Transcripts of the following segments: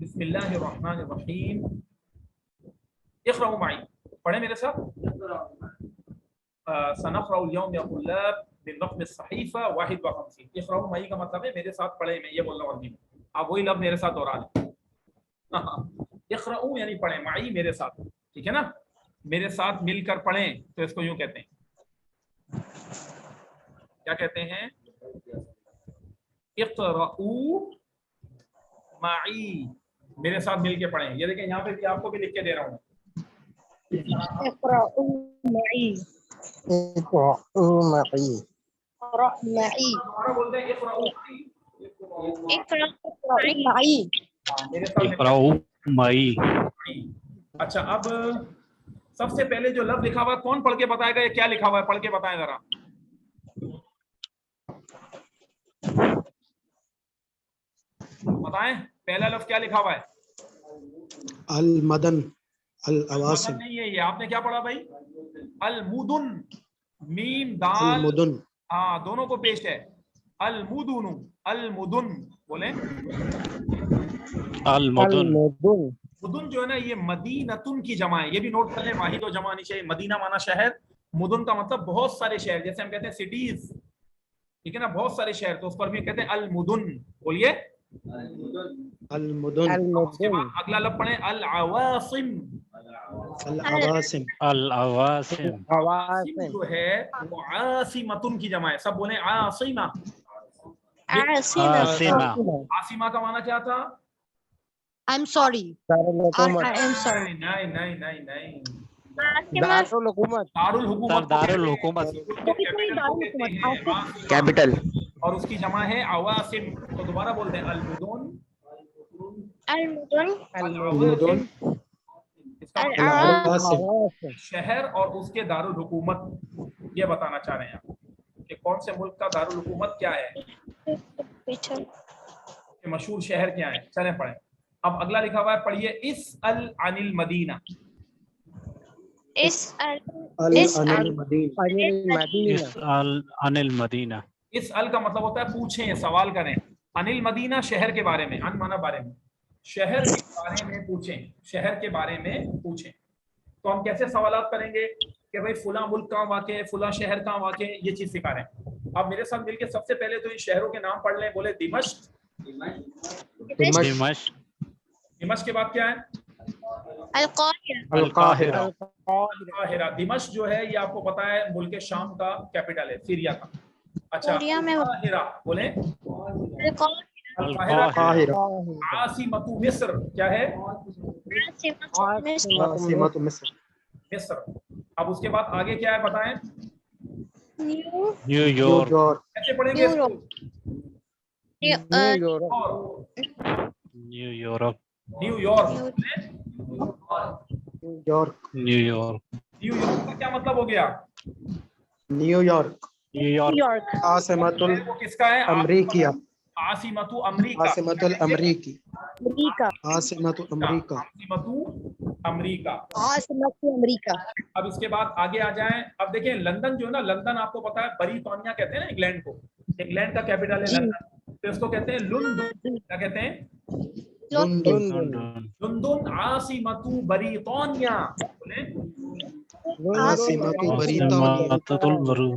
بسم اللہ الرحمن الرحیم. اقرأوا معی, پڑھیں میرے ساتھ. سنقرأ اليوم یا طلاب بالرقم الصحیفہ 51. اقرأوا معی کا مطلب ہے میرے ساتھ پڑھیں. میں یہ بول رہا ہوں, آپ وہی لفظ میرے ساتھ دوہرا لیں. اقرأوا یعنی پڑھیں, معی میرے ساتھ, ٹھیک ہے نا. میرے ساتھ مل کر پڑھیں تو اس کو یوں کہتے ہیں, کیا کہتے ہیں؟ اقرأوا معی, میرے ساتھ مل کے پڑھیں. یہ دیکھیں یہاں پہ بھی آپ کو بھی لکھ کے دے رہا ہوں. اقرأوا معي اقرأوا معي اقرأ معي ہمارا بولتے ہیں اقرأوا معی. اقرأ معي میرے ساتھ اقرأوا معي. اچھا, اب سب سے پہلے جو لفظ لکھا ہوا ہے کون پڑھ کے بتائے گا یہ کیا لکھا ہوا ہے؟ پڑھ کے بتائیں ذرا. بتائیں پہلا لفظ کیا لکھا ہوا ہے؟ المدن العواصم. نہیں ہے یہ, آپ نے کیا پڑھا بھائی؟ المدن, میم دال, المدن ہاں دونوں کو پیش ہے. المدن, المدن بولیں. المدن. مدن جو ہے نا یہ مدینتن کی جمع ہے, یہ بھی نوٹ کر لیں. واحد و جمع نہیں چاہیے. مدینہ مانا شہر, مدن کا مطلب بہت سارے شہر, جیسے ہم کہتے ہیں سٹیز, ٹھیک ہے نا, بہت سارے شہر, تو اس پر بھی کہتے ہیں المدن. بولیے المدن. اس کے بعد اگلا لفظ پڑھیں العواصم. العواصم. العواصم. عواصم جو ہے وہ عاصمتن کی جمع ہے. سب بولیں عاصمہ. عاصمہ. عاصمہ کا معنی کیا تھا؟ I'm sorry I am sorry نہیں نہیں نہیں نہیں, دارالحکومت دارالحکومت. دارالحکومت. کیپٹل. اور اس کی جمع ہے عواصم. تو دوبارہ بولتے ہیں المدن, المدن المدن اس کا مطلب العواصم. شہر اور اس کے دارالحکومت. یہ بتانا چاہ رہے ہیں آپ کہ کون سے ملک کا دارالحکومت کیا ہے, کہ مشہور شہر کیا ہے. چلیں پڑھیں. اب اگلا لکھا ہوا ہے, پڑھیے اسأل عن المدینہ. اسأل عن المدینہ. اسأل کا مطلب ہوتا ہے پوچھیں, سوال کریں. عن المدینہ شہر کے بارے میں, عن مانا بارے میں, شہر کے بارے میں پوچھیں, شہر کے بارے میں پوچھیں. تو ہم کیسے سوالات کریں گے کہ بھئی فلاں ملک کہاں واقع ہے, فلاں شہر کہاں واقع ہے, یہ چیز سکھا رہے ہیں. آپ میرے ساتھ مل کے سب سے پہلے تو ان شہروں کے نام پڑھ لیں. بولے دمشق. دمشق. دمشق کے بعد کیا ہے؟ القاہرہ. القاہرہ. دمشق جو ہے یہ آپ کو پتا ہے ملک شام کا کیپٹل ہے, سیریا کا. اچھا, القاہرہ بولیں. القاہرہ. عاصمۃ مصر کیا ہے؟ عاصمۃ مصر. مصر. اب اس کے بعد آگے کیا ہے بتائیں؟ New York. کیسے پڑھیں گے اس کو؟ New York. New York. York. New York. New York کا کیا مطلب ہو گیا؟ New York New York. عاصمۃ وہ کس کا ہے؟ امریکہ. عاصمۃ امریکہ. عاصمۃ الامریکی. عاصمۃ امریکہ. عاصمۃ امریکہ. عاصمۃ امریکہ. اب اس کے بعد آگے آ جائیں. اب دیکھیں لندن جو ہے نا, لندن آپ کو پتا ہے بریطانیہ کہتے ہیں نا انگلینڈ کو, انگلینڈ کا کیپٹل ہے لندن, تو اس کو کہتے ہیں لندن. کیا کہتے ہیں؟ لندن. لندن. عاصمۃ بریطانیہ. عاصمۃ بریطانیہ.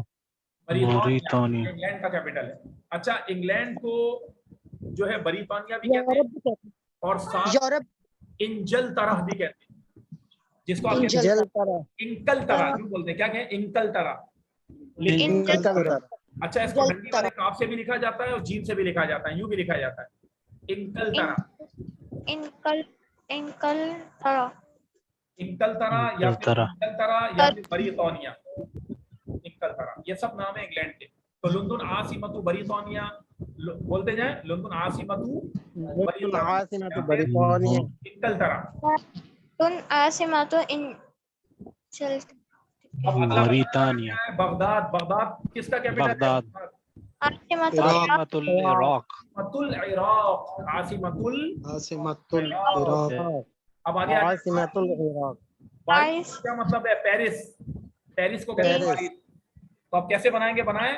بریطانیہ. انگلینڈ کا کیپٹل ہے. اچھا, انگلینڈ کو جو ہے بریطانیہ بھی کہتے ہیں اور ساتھ یورپ انجلترا بھی کہتے ہیں, جس کو آپ کہتے ہیں انکلترا. کیوں بولتے ہیں, کیا کہیں انکلترا. اچھا, اس کو ڈنڈی والے کاف سے بھی لکھا جاتا ہے اور جیم سے بھی لکھا جاتا ہے, یوں بھی لکھا جاتا ہے انکلترا. انکلترا یا پھر انکلترا یا پھر بریطانیہ. انکلترا یہ سب نام ہے انگلینڈ کے. تو لندن عاصمۃ بریطانیہ بولتے جائیں. لندن عاصمۃ بریطانیہ. انکلترا. بریطانیہ. بغداد. بغداد کس کا کیپٹل ہے؟ بغداد. عاصمۃ العراق. العراق. عاصمۃ العراق. اب آگے عاصمۃ العراق. کیا مطلب ہے؟ پیرس. پیرس کو کہتے ہیں پیرس. تو آپ کیسے بنائیں گے؟ بنائیں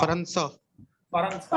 فرنسا فرنسا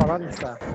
فرنسا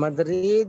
مدريد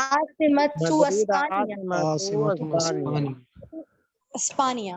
عاصمة اسبانيا اسپانیا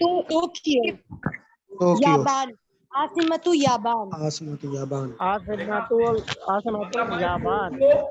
ٹوکیو طوكيو یابان عاصمة یابان عاصمة اليابان عاصمة اليابان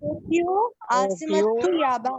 ٹوکیو عاصمة یابان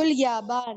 الیابان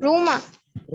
روما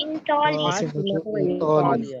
عاصمة إيطاليا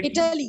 اٹلی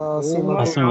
عاصمة عاصمة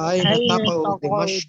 أين تقع دمشق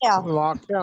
واقع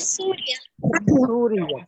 سوريا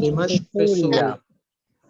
دمشق في سوريا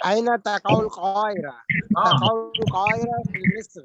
أين تقع القاهرة؟ تقع القاهرة في مصر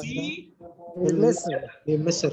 في مصر في مصر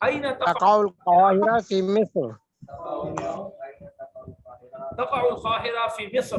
أين تقع تقع القاهرة في مصر تقع القاهرة في مصر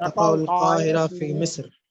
تقع القاهرة في مصر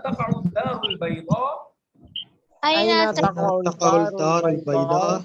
تقع الدار البيضاء। أين تقع تقع الدار البيضاء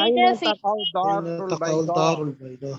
أين تقع الدار أين تقع البيضاء الدار البيضاء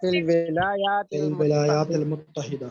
في الولايات في الولايات المتحدة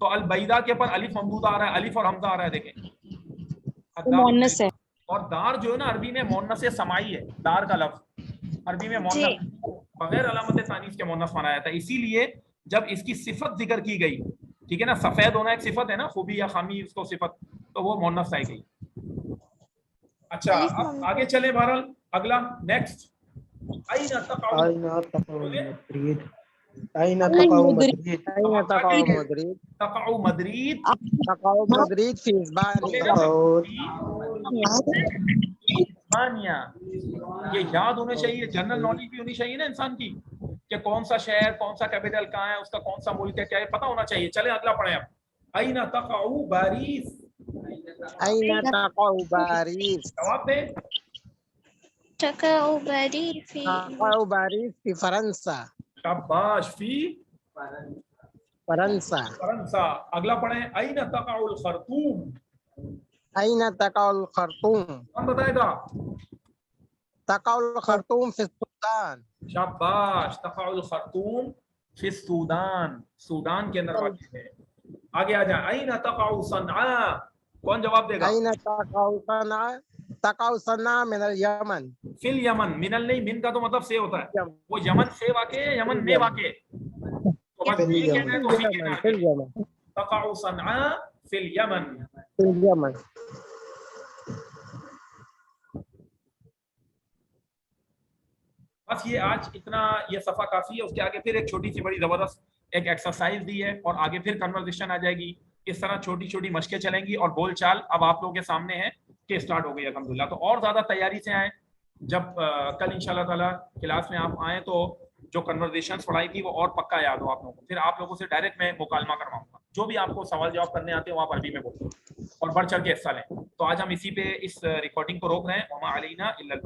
تو البیدا کے اوپر الف ممدود آ رہا ہے, الف اور حمزہ آ رہا ہے, دیکھیں مونس ہے. اور دار جو ہے نا عربی میں مونس سمائی ہے, دار کا لفظ عربی میں مونس بغیر علامت تانیث کے مونس بنایا تھا, اسی لیے جب اس کی صفت ذکر کی گئی, ٹھیک ہے نا, سفید ہونا ایک صفت ہے نا, خوبی یا خامی اس کو صفت, تو وہ مونس آئی گئی. اچھا اب آگے چلیں بہرحال اگلا نیکسٹ. أين تقع مدريد أين تقع مدريد؟ تقع مدريد تقع مدريد في إسبانيا. اسپانیہ. یہ یاد ہونا چاہیے, جنرل نالج بھی ہونی چاہیے نا انسان کی, کہ کون سا شہر, کون سا کیپٹل کہاں ہے, اس کا کون سا ملک ہے, کیا ہے پتہ ہونا چاہیے. چلیں اگلا پڑھیں اب. أين تقع باريس؟ أين تقع باريس؟ جواب دیں. تقع باريس في تقع باريس في فرنسا. شاباش, فی فرنسا. فرنسا. اگلا پڑھیں. أين تقع الخرطوم؟ أين تقع الخرطوم؟ کون بتائے گا؟ تقع الخرطوم في السودان. شاباش, تقع الخرطوم فی السودان, سودان کے اندر واقع ہے. آگے آ جائیں. أين تقع صنعاء؟ کون جواب دے گا؟ أين تقع صنعاء؟ تقع صنعاء من اليمن. فی الیمن. من نہیں, من کا تو مطلب سے ہوتا ہے, وہ یمن سے واقع ہے, یمن میں واقع ہے. تو بس یہ کہنا ہے تو فی کہنا في ہے. اليمن. تقع صنعاء فی الیمن. في اليمن. بس یہ آج اتنا, یہ صفحہ کافی ہے. اس کے آگے پھر ایک چھوٹی سی بڑی زبردست ایک ایکسرسائز دی ہے, اور آگے پھر کنورزیشن آ جائے گی. اس طرح چھوٹی چھوٹی مشقیں چلیں گی, اور بول چال اب آپ لوگوں کے سامنے ہے کہ اسٹارٹ ہو گئی الحمدللہ. تو اور زیادہ تیاری سے آئیں. جب کل انشاءاللہ تعالیٰ کلاس میں آپ آئیں تو جو کنورزیشنز پڑھائی تھی وہ اور پکا یاد ہو آپ لوگوں کو. پھر آپ لوگوں سے ڈائریکٹ میں مکالمہ کرواؤں گا. جو بھی آپ کو سوال جواب کرنے آتے ہیں وہ آپ عربی میں بولیں اور بڑھ چڑھ کے حصہ لیں. تو آج ہم اسی پہ اس ریکارڈنگ کو روک رہے ہیں. وما علینا الا